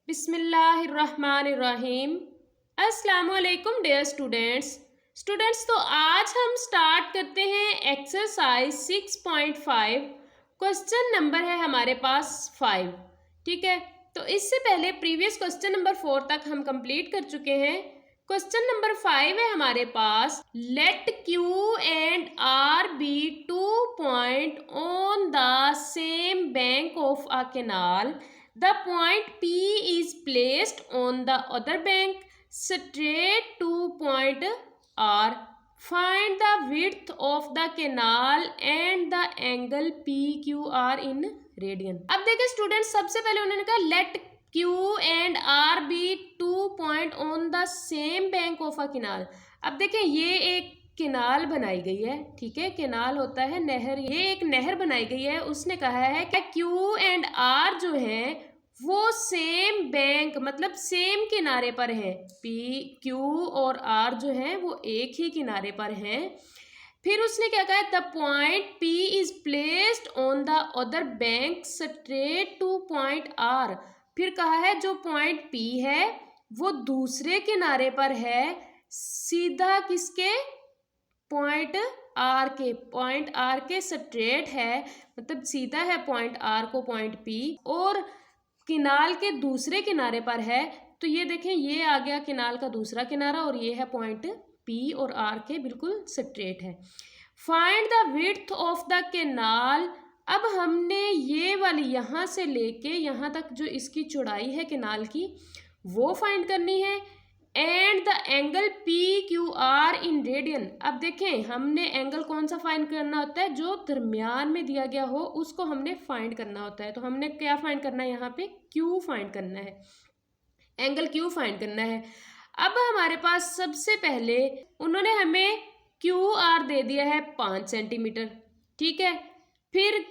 बिस्मिल्लाहिर्रहमानिर्रहीम। अस्सलाम वालेकुम डियर स्टूडेंट्स। तो आज हम स्टार्ट करते हैं एक्सरसाइज 6.5। क्वेश्चन नंबर है हमारे पास 5। ठीक है, तो इससे पहले प्रीवियस क्वेश्चन नंबर 4 तक हम कंप्लीट कर चुके हैं। क्वेश्चन नंबर 5 है हमारे पास, let Q and R B 2 point on the same bank of a canal. The point P is placed on the other bank straight to point R. Find the width of the canal and the angle PQR in radian. अब देखिए student, सबसे पहले उन्होंने कहा let Q and R be 2 point on the same bank of a canal. अब देखिए ये एक केनाल बनाई गई है, ठीक है, केनाल होता है नहर, ये एक नहर बनाई गई है। उसने कहा है कि क्यू एंड आर जो है वो सेम बैंक मतलब सेम किनारे पर है। पी क्यू और आर जो है वो एक ही किनारे पर हैं। फिर उसने क्या कहा, the point P is placed on the other bank straight to point R. फिर कहा है जो पॉइंट पी है वो दूसरे किनारे पर है, सीधा किसके, पॉइंट आर के स्ट्रेट है, मतलब सीधा है पॉइंट आर को पॉइंट पी, और किनाल के दूसरे किनारे पर है। तो ये देखें, ये आ गया किनाल का दूसरा किनारा और ये है पॉइंट पी और आर के बिल्कुल स्ट्रेट है। Find the width of the canal. अब हमने ये वाली यहाँ से लेके यहाँ तक जो इसकी चौड़ाई है किनाल की वो फाइंड करनी है। And the angle P Q R in radian. अब देखें, हमने एंगल कौन सा फाइंड करना होता है, जो दरमियान में दिया गया हो उसको हमने फाइंड करना होता है। तो हमने क्या फाइंड करना है, यहाँ पे क्यू फाइंड करना है, एंगल क्यू फाइंड करना है। अब हमारे पास सबसे पहले उन्होंने हमें क्यू आर दे दिया है 5 सेंटीमीटर, ठीक है। फिर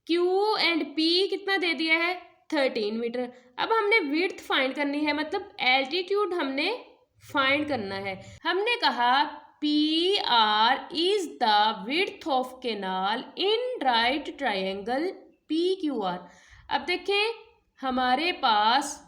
क्यू एंड पी कितना दे दिया है, 13 मीटर। अब हमने विड्थ फाइंड करनी है, मतलब एल्टीट्यूड हमने फाइंड करना है। हमने कहा P R is the width of canal in right triangle P Q are. अब देखें, हमारे पास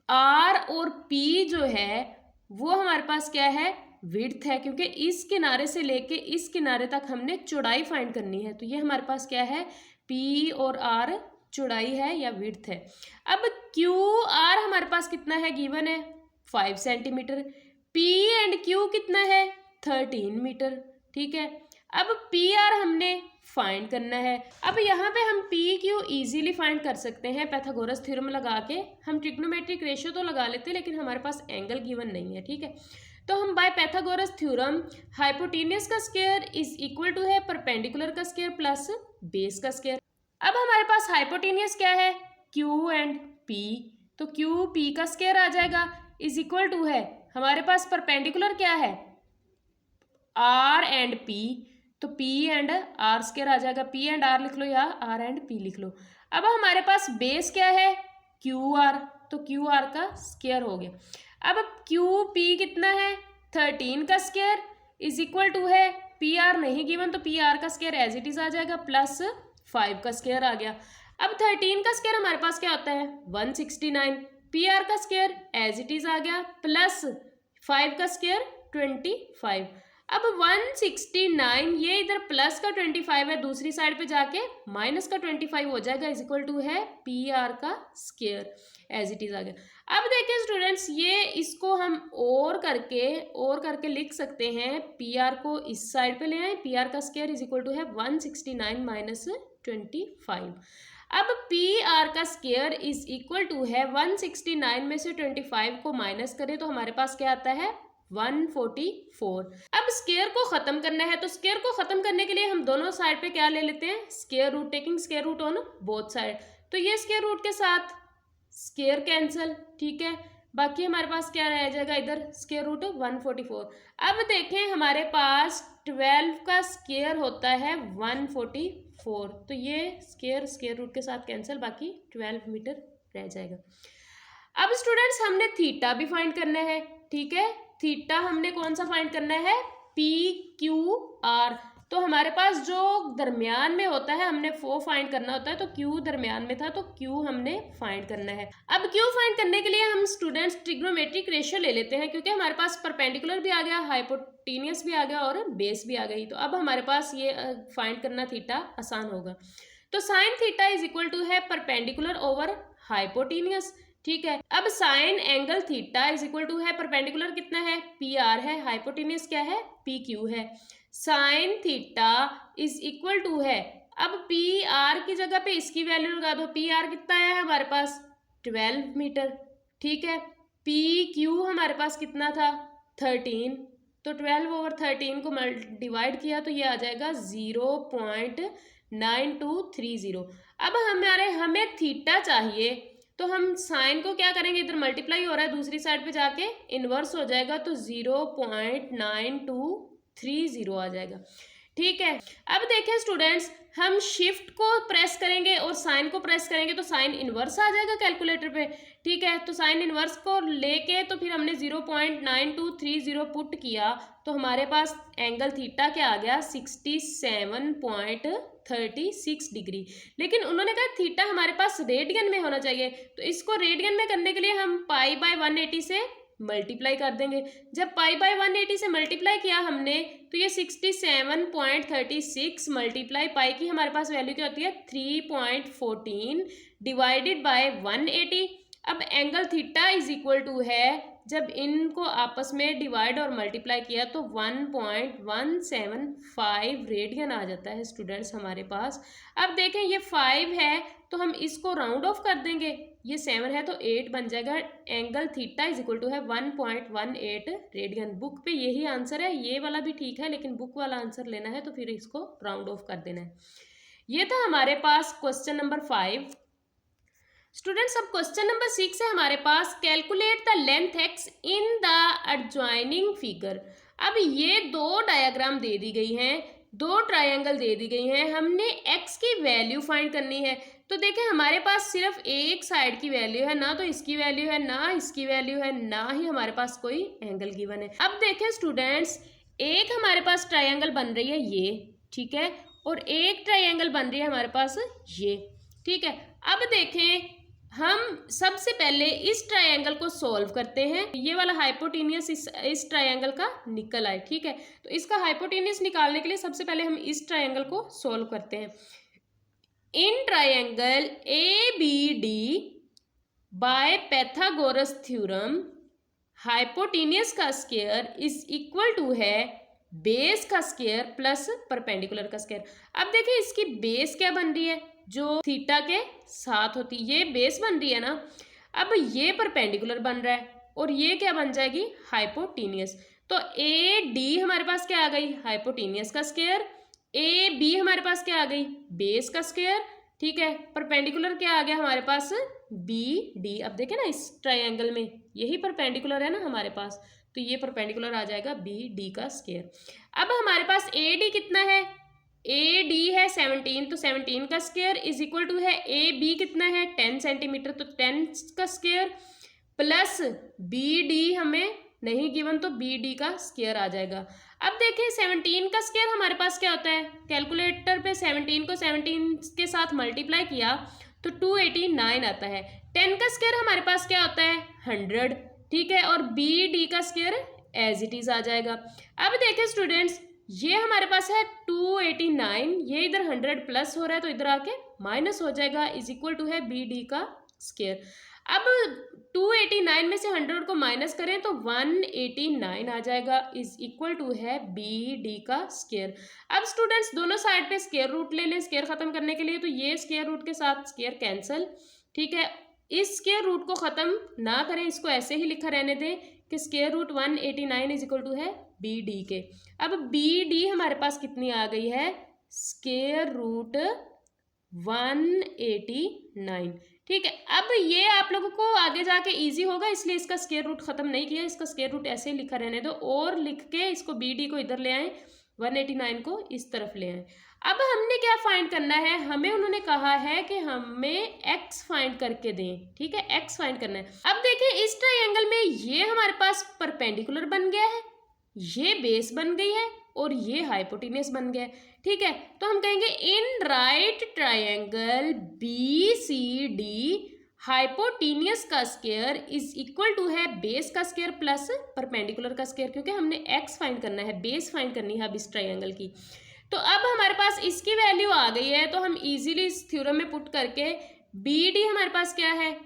आर और पी जो है वो हमारे पास क्या है, विड्थ है, क्योंकि इस किनारे से लेके इस किनारे तक हमने चौड़ाई फाइंड करनी है। तो ये हमारे पास क्या है, पी और आर चौड़ाई है या विड्थ है। अब क्यू आर हमारे पास कितना है, गिवन है 5 सेंटीमीटर। पी एंड क्यू कितना है, 13 मीटर, ठीक है। अब पी आर हमने फाइंड करना है। अब यहाँ पे हम पी क्यू इजीली फाइंड कर सकते हैं पाइथागोरस थ्योरम लगा के। हम ट्रिग्नोमेट्रिक रेशियो तो लगा लेते हैं, लेकिन हमारे पास एंगल गिवन नहीं है, ठीक है। तो हम बाय पाइथागोरस थ्योरम हाइपोटेन्यूस का स्क्वायर इज इक्वल टू है परपेंडिकुलर का स्क्वायर प्लस बेस का स्क्वायर। अब हमारे पास हाइपोटेन्यूस क्या है, क्यू एंड पी, तो क्यू पी का स्क्वायर आ जाएगा इज इक्वल टू है हमारे पास परपेंडिकुलर क्या है, आर एंड पी, तो पी एंड आर स्क्वायर आ जाएगा। पी एंड आर लिख लो या आर एंड पी लिख लो। अब हमारे पास बेस क्या है, क्यू आर, तो क्यू आर का स्क्वायर हो गया। अब क्यू पी कितना है, 13 का स्क्वायर इज इक्वल टू है, पी आर नहीं गिवन तो पी आर का स्क्वायर एज इट इज आ जाएगा, प्लस 5 का स्क्वायर आ गया। अब 13 का स्क्वायर हमारे पास क्या होता है, 169, पी आर का स्क्वायर एज इट इज आ गया, प्लस 5 का स्क्वायर 25। अब 169 ये इधर प्लस का 25 है, दूसरी साइड पे जाके माइनस का 25 हो जाएगा, इज इक्वल टू है पी आर का स्क्वायर एज इट इज आ गया। अब देखिए स्टूडेंट्स, ये इसको हम और करके लिख सकते हैं। पी आर को इस साइड पे ले आए, पी आर का स्क्वायर इज इक्वल टू है 169 माइनस 25। अब पी आर का स्क्वायर इज इक्वल टू है 169 में से 25 को माइनस करें तो हमारे पास क्या आता है, 144। अब स्क्वायर को खत्म करना है, तो स्क्वायर को खत्म करने के लिए हम दोनों साइड पे क्या ले लेते हैं, square root, taking square root on both side. तो ये स्क्वायर रूट के साथ स्क्वायर कैंसिल, ठीक है, बाकी हमारे पास क्या रह जाएगा, इधर स्क्वायर रूट 144। अब देखें हमारे पास 12 का स्क्वायर होता है 144, तो ये स्क्वायर रूट के साथ कैंसिल, बाकी 12 मीटर रह जाएगा। अब स्टूडेंट्स, हमने थीटा भी फाइंड करना है, ठीक है। थीटा हमने कौन सा फाइंड करना है, पी क्यू आर। तो हमारे पास जो दरमियान में होता है हमने वो फाइंड करना होता है, तो क्यू दरमियान में था तो क्यू हमने फाइंड करना है। अब क्यू फाइंड करने के लिए हम स्टूडेंट्स ट्रिग्नोमेट्रिक रेशियो ले लेते हैं, क्योंकि हमारे पास परपेंडिकुलर भी आ गया, हाइपोटेनियस भी आ गया और बेस भी आ गई। तो अब हमारे पास ये फाइंड करना थीटा आसान होगा। तो sine theta is equal to है परपेंडिकुलर ओवर हाइपोटेनियस, ठीक है। अब sine angle theta is equal to है परपेंडिकुलर कितना है, पी आर है, हाइपोटेनियस क्या है, पी क्यू है। Sine theta is equal to है, अब पी आर की जगह पे इसकी वैल्यू लगा दो, पी आर कितना आया है हमारे पास 12 मीटर, ठीक है। पी क्यू हमारे पास कितना था 13, तो 12 ओवर 13 को डिवाइड किया तो ये आ जाएगा 0.9230। अब हमें थीटा चाहिए, तो हम साइन को क्या करेंगे, इधर मल्टीप्लाई हो रहा है, दूसरी साइड पे जाके इनवर्स हो जाएगा, तो 0.9230 आ जाएगा, ठीक है। अब देखें स्टूडेंट्स, हम शिफ्ट को प्रेस करेंगे और साइन को प्रेस करेंगे तो साइन इनवर्स आ जाएगा कैलकुलेटर पे, ठीक है। तो साइन इनवर्स को लेके तो फिर हमने 0.9230 पुट किया, तो हमारे पास एंगल थीटा क्या आ गया 67.36 डिग्री। लेकिन उन्होंने कहा थीटा हमारे पास रेडियन में होना चाहिए, तो इसको रेडियन में करने के लिए हम पाई बाय 180 से मल्टीप्लाई कर देंगे। जब पाई बाय 180 से मल्टीप्लाई किया हमने, तो ये 67.36 मल्टीप्लाई पाई की हमारे पास वैल्यू क्या होती है 3.14 डिवाइडेड बाय 180। अब angle theta is equal to है, जब इनको आपस में डिवाइड और मल्टीप्लाई किया तो 1.175 रेडियन आ जाता है स्टूडेंट्स हमारे पास। अब देखें ये 5 है तो हम इसको राउंड ऑफ कर देंगे, ये 7 है तो 8 बन जाएगा। Angle theta is equal to है 1.18 रेडियन। बुक पे यही आंसर है, ये वाला भी ठीक है, लेकिन बुक वाला आंसर लेना है तो फिर इसको राउंड ऑफ कर देना है। ये था हमारे पास क्वेश्चन नंबर 5। स्टूडेंट्स अब क्वेश्चन नंबर 6 है हमारे पास, calculate the length x in the adjoining figure. अब ये दो डायग्राम दे दी गई हैं, दो ट्रायंगल दे दी गई हैं, हमने एक्स की वैल्यू फाइंड करनी है। तो देखें हमारे पास सिर्फ एक साइड की वैल्यू है, ना तो इसकी वैल्यू है ना इसकी वैल्यू है, ना ही हमारे पास कोई एंगल गिवन है। अब देखें स्टूडेंट्स, एक हमारे पास ट्रायंगल बन रही है ये, ठीक है, और एक ट्रायंगल बन रही है हमारे पास ये, ठीक है। अब देखें हम सबसे पहले इस ट्रायंगल को सॉल्व करते हैं। ये वाला हाइपोटेनियस इस ट्रायंगल का निकल आए, ठीक है। तो इसका हाइपोटेनियस निकालने के लिए सबसे पहले हम इस ट्रायंगल को सॉल्व करते हैं। In triangle ABD by Pythagoras theorem hypotenuse का स्क्वायर इज इक्वल टू है बेस का स्क्वायर प्लस परपेंडिकुलर का स्क्वायर। अब देखिए इसकी बेस क्या बन रही है, जो थीटा के साथ होती है, ये बेस बन रही है ना। अब ये परपेंडिकुलर बन रहा है और ये क्या बन जाएगी हाइपोटेनियस। तो AD हमारे पास क्या आ गई हाइपोटेनियस का स्क्वायर, AB हमारे पास क्या आ गई बेस का स्क्वायर, ठीक है। परपेंडिकुलर क्या आ गया हमारे पास BD। अब देखें ना इस ट्रायंगल में यही परपेंडिकुलर है ना हमारे पास, तो ये परपेंडिकुलर आ जाएगा BD का स्क्वायर। अब हमारे पास AD कितना है, AD है 17, तो 17 का स्क्वायर इज इक्वल टू है AB कितना है 10 सेंटीमीटर, तो 10 का स्क्वायर प्लस BD हमें नहीं गिवन, तो BD का स्क्वायर आ जाएगा। अब देखें 17 का स्क्वायर हमारे पास क्या होता है, कैलकुलेटर पे 17 को 17 के साथ मल्टीप्लाई किया तो 289 आता है। 10 का स्क्वायर हमारे पास क्या होता है 100, ठीक है, और BD का स्क्वायर एज इट इज आ जाएगा। अब देखें स्टूडेंट्स, ये हमारे पास है 289, ये इधर 100 प्लस हो रहा है तो इधर आके माइनस हो जाएगा, इज इक्वल टू है BD का स्क्वायर। अब 289 में से 100 को माइनस करें तो 189 आ जाएगा, इज इक्वल टू है BD का स्क्वायर। अब स्टूडेंट्स दोनों साइड पे स्क्वायर रूट ले लें स्क्वायर खत्म करने के लिए, तो ये स्क्वायर रूट के साथ स्क्वायर कैंसिल, ठीक है। इस स्क्वायर रूट को खत्म ना करें, इसको ऐसे ही लिखा रहने दें कि square root 189 is equal to है BD के। अब BD हमारे पास कितनी आ गई है स्क्वायर रूट 189, ठीक है। अब ये आप लोगों को आगे जाके इजी होगा, इसलिए इसका स्क्वायर रूट खत्म नहीं किया, इसका स्क्वायर रूट ऐसे ही लिखा रहने दो, और लिख के इसको BD को इधर ले आए, 189 को इस तरफ ले आए। अब हमने क्या फाइंड करना है, हमें उन्होंने कहा है कि हमें x फाइंड करके दें, ठीक है, x फाइंड करना है। अब देखिए इस ट्रायंगल में ये हमारे पास परपेंडिकुलर बन गया है, ये बेस बन गई है और ये हाइपोटेनियस बन गया। ठीक है, तो हम कहेंगे in right triangle B C D hypotenuse का स्क्वायर इज इक्वल टू है बेस का स्क्वायर प्लस परपेंडिकुलर का स्क्वायर, क्योंकि हमने एक्स फाइंड करना है, बेस फाइंड करनी है अब इस ट्रायंगल की। तो अब हमारे पास इसकी वैल्यू आ गई है, तो हम इजीली इस थ्योरम में पुट करके बी डी हमारे पास क्या है,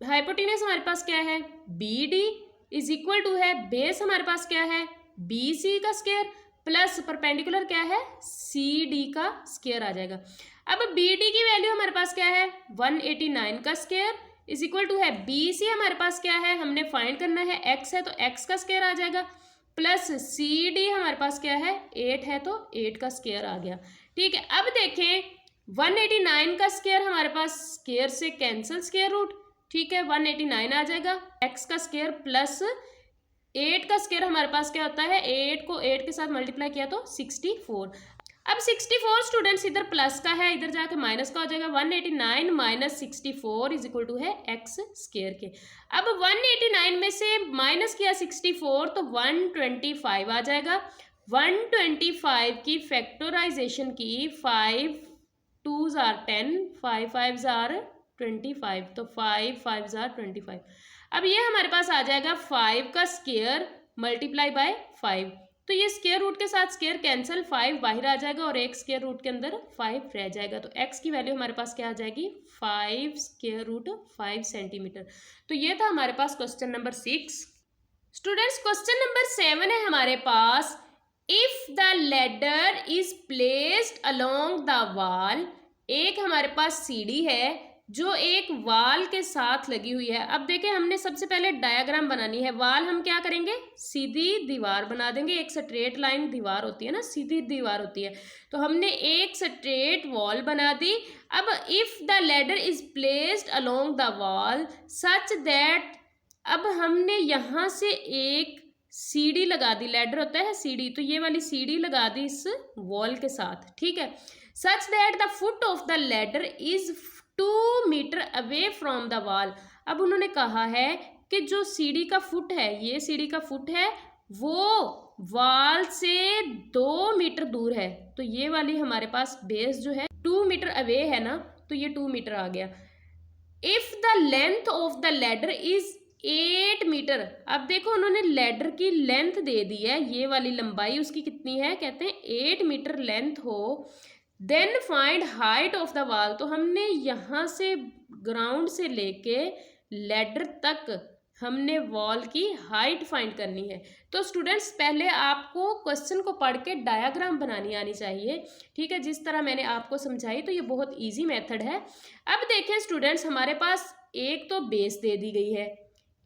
हाइपोटेनियस हमारे पास क्या है B D is equal to है बेस हमारे पास क्या है बी सी का स्क्वायर प्लस परपेंडिकुलर क्या है सी डी का स्क्वायर आ जाएगा। अब बी डी की वैल्यू हमारे पास क्या है 189 का स्क्वायर इज इक्वल टू है बी सी हमारे पास क्या है, हमने फाइंड करना है एक्स है तो एक्स का स्क्वायर आ जाएगा प्लस सी डी हमारे पास क्या है 8 है तो 8 का स्क्वायर आ गया। ठीक है, अब देखें 189 का स्क्वायर हमारे पास स्क्वायर से कैंसिल स्क्वायर रूट, ठीक है 189 आ जाएगा, एक्स का स्क्वायर प्लस 8 का स्क्वायर हमारे पास क्या होता है 8 को 8 के साथ मल्टीप्लाई किया तो 64। अब 64 स्टूडेंट्स इधर प्लस का है, इधर जाके माइनस का हो जाएगा, 189 माइनस 64 इज इक्वल टू है एक्स स्क्वायर के। अब 189 में से माइनस किया 64 तो 125 आ जाएगा। 125 की फैक्टराइजेशन की 5 2s are 10, 5 5s are 25, तो 5 5s are 25। अब ये हमारे पास आ जाएगा 5 का स्क्वायर मल्टीप्लाई बाय 5, तो ये स्क्वायर रूट के साथ स्क्वायर कैंसिल, 5 बाहर आ जाएगा और एक स्क्वायर रूट के अंदर 5 रह जाएगा, तो x की वैल्यू हमारे पास क्या आ जाएगी 5 स्क्वायर रूट 5 सेंटीमीटर। तो ये था हमारे पास question number 6। Students question number 7 है हमारे पास, if the ladder is placed along the wall, एक हमारे पास सीढ़ी है जो एक वाल के साथ लगी हुई है। अब देखें हमने सबसे पहले डायग्राम बनानी है, वाल हम क्या करेंगे सीधी दीवार बना देंगे, एक स्ट्रेट लाइन दीवार होती है ना, सीधी दीवार होती है, तो हमने एक स्ट्रेट वॉल बना दी। अब if the ladder is placed along the wall such that, अब हमने यहाँ से एक सीढ़ी लगा दी, लैडर होता है सीढ़ी, तो ये वाली सीढ़ी लगा दी इस वॉल के साथ, ठीक है, such that the foot of the ladder is 2 metre away from the wall. अब उन्होंने कहा है कि जो सीढ़ी का फुट है, ये सीढ़ी का फुट है वो वॉल से 2 मीटर दूर है, तो ये वाली हमारे पास बेस जो है 2 मीटर अवे है ना, तो ये 2 मीटर आ गया। If the length of the ladder is 8 metre, अब देखो उन्होंने लैडर की लेंथ दे दी है, ये वाली लंबाई उसकी कितनी है, कहते हैं 8 मीटर लेंथ हो, then find height of the wall, तो हमने यहाँ से ग्राउंड से लेके लैडर तक हमने वॉल की हाइट फाइंड करनी है। तो स्टूडेंट्स पहले आपको क्वेश्चन को पढ़ के डायग्राम बनानी आनी चाहिए, ठीक है, जिस तरह मैंने आपको समझाई, तो ये बहुत इजी मेथड है। अब देखें स्टूडेंट्स हमारे पास एक तो बेस दे दी गई है,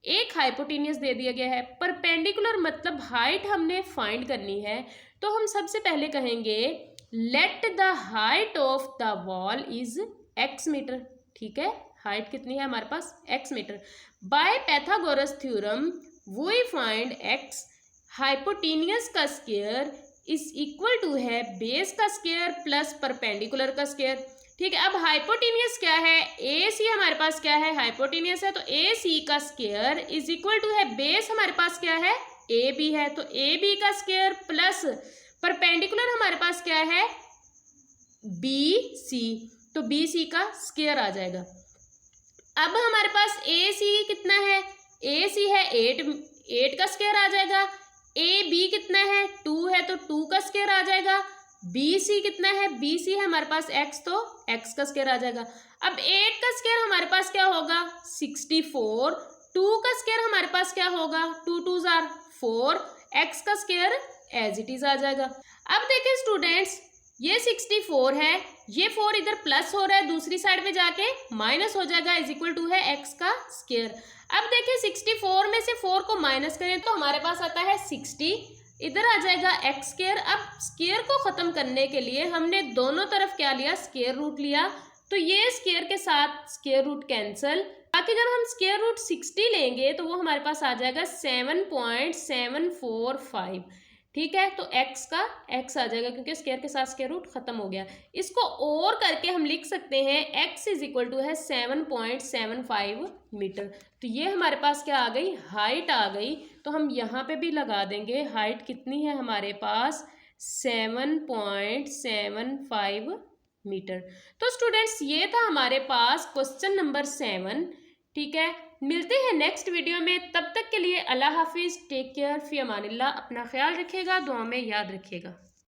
एक हाइपोटेनियस दे दिया गया है, परपेंडिकुलर मतलब हाइट हमने फाइंड करनी है, तो हम सबसे पहले कहेंगे let the height of the wall is x metre, ठीक है, हाइट कितनी है हमारे पास x metre. By Pythagoras theorem we find x hypotenuse का स्क्वायर इज इक्वल टू है बेस का स्क्वायर प्लस परपेंडिकुलर का स्क्वायर, ठीक है। अब हाइपोटेनियस क्या है, ए सी हमारे पास क्या है हाइपोटेनियस है, तो ए सी का स्क्वायर इज इक्वल टू है बेस हमारे पास क्या है ए बी है, तो ए बी का स्क्वायर प्लस परपेंडिकुलर हमारे पास क्या है बी सी, तो बी सी का स्क्वायर आ जाएगा। अब हमारे पास ए सी कितना है, ए सी है 8 का स्क्वायर आ जाएगा, ए बी कितना है 2 है तो 2 का स्क्वायर आ जाएगा, बी सी कितना है बी सी है हमारे पास x, तो x का स्क्वायर आ जाएगा। अब 8 का स्क्वायर हमारे पास क्या होगा 64, 2 का स्क्वायर हमारे पास क्या होगा 2 2s are 4, x का स्क्वायर एज इट इज आ जाएगा। अब देखें स्टूडेंट्स ये 64 है, ये 4 इधर प्लस हो रहा है, दूसरी साइड में जाके माइनस हो जाएगा, इज इक्वल टू है x का स्क्वायर। अब देखें 64 में से 4 को माइनस करें तो हमारे पास आता है 60, इधर आ जाएगा x स्क्वायर। अब स्क्वायर को खत्म करने के लिए हमने दोनों तरफ क्या लिया स्क्वायर रूट लिया, तो ये स्क्वायर के साथ स्क्वायर रूट कैंसिल, बाकी जब हम स्क्वायर रूट 60 लेंगे तो वो हमारे पास आ जाएगा 7.745, ठीक है, तो x का x आ जाएगा क्योंकि स्क्वायर के साथ स्क्वायर रूट खत्म हो गया। इसको और करके हम लिख सकते हैं x इज इक्वल टू है 7.75 मीटर, तो ये हमारे पास क्या आ गई हाइट आ गई, तो हम यहाँ पे भी लगा देंगे हाइट कितनी है हमारे पास 7.75 मीटर। तो स्टूडेंट्स ये था हमारे पास क्वेश्चन नंबर 7। ठीक है, मिलते हैं नेक्स्ट वीडियो में, तब तक के लिए अल्लाह हाफिज़, टेक केयर, फी अमानिल्लाह, अपना ख्याल रखिएगा, दुआ में याद रखिएगा।